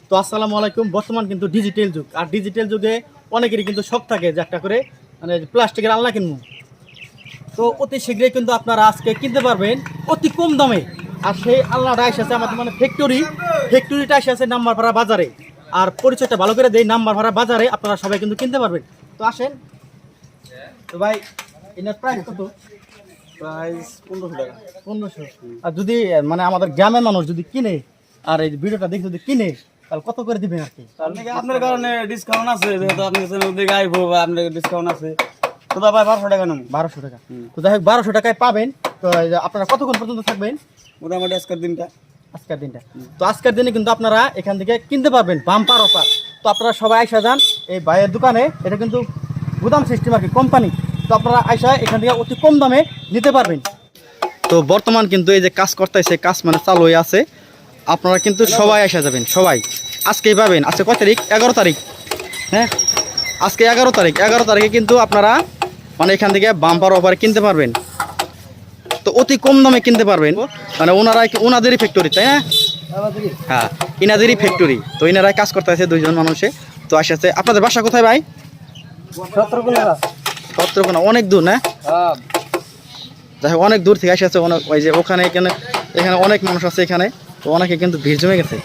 তো আসসালামু আলাইকুম। বর্তমান কিন্তু ডিজিটাল যুগ, আর ডিজিটাল যুগে অনেকেরই কিন্তু শখ থাকে যে একটা করে মানে প্লাস্টিকের আলনা কিনবো। তো অতি শীঘ্রই কিন্তু আপনারা আজকে কিনতে পারবেন অতি কম দামে। আর সেই আলনাটা এসেছে আমাদের মানে ফ্যাক্টরিটা এসেছে নাম্বারপাড়া বাজারে। আর পরিচয়টা ভালো করে দেই, নাম্বারপাড়া বাজারে আপনারা সবাই কিন্তু কিনতে পারবেন। তো আসেন। তো ভাই এটার প্রাইস কত? প্রাইস 1500 টাকা। 1500। আর যদি মানে আমাদের গ্রামের মানুষ যদি কিনে আর এই ভিডিওটা দেখে যদি কিনে তাহলে কত করে দিবেন আর কি? আপনার কারণে ডিসকাউন্ট আছে, যেহেতু আপনি দিকে আইবো বা আপনার ডিসকাউন্ট আছে, তো ভাই 1200 টাকা নেব। 1200 টাকা। তো যাই হোক 1200 টাকায় পাবেন। তো আপনারা কতক্ষণ পর্যন্ত থাকবেন? মোটামুটি আজকের দিনটা। তো আজকের দিনে কিন্তু আপনারা এখান থেকে কিনতে পারবেন বাম্পার অফার। তো আপনারা সবাই আইসা যান এই ভাইয়ের দোকানে। এটা কিন্তু গুদাম সিস্টেম আর কি, কোম্পানি। তো আপনারা আইসা এখান থেকে অতি কম দামে নিতে পারবেন। তো বর্তমান কিন্তু এই যে কাজ করতেছে, কাজ মানে চালু হয়ে আছে। আপনারা কিন্তু সবাই আসা যাবেন, সবাই আজকেই পাবেন। আজকে কয় তারিখ? 11 তারিখ। হ্যাঁ, আজকে 11 তারিখ। 11 তারিখে কিন্তু আপনারা মানে এখান থেকে বাম্পার অফারে কিনতে পারবেন। তো অতি কম দামে কিনতে পারবেন। মানে ওনাদেরই ফ্যাক্টরি, তাই না? হ্যাঁ, ইনাদেরই ফ্যাক্টরি। তো ইনারাই কাজ করতে আছে, দুইজন মানুষে। তো আসছে। আপনাদের বাসা কোথায় ভাই? সত্রকোনা। অনেক দূর না? যাই হোক, অনেক দূর থেকে আসছে। ওই যে ওখানে এখানে অনেক মানুষ আছে এখানে। তো অনেকে কিন্তু ভিড় জমে গেছে।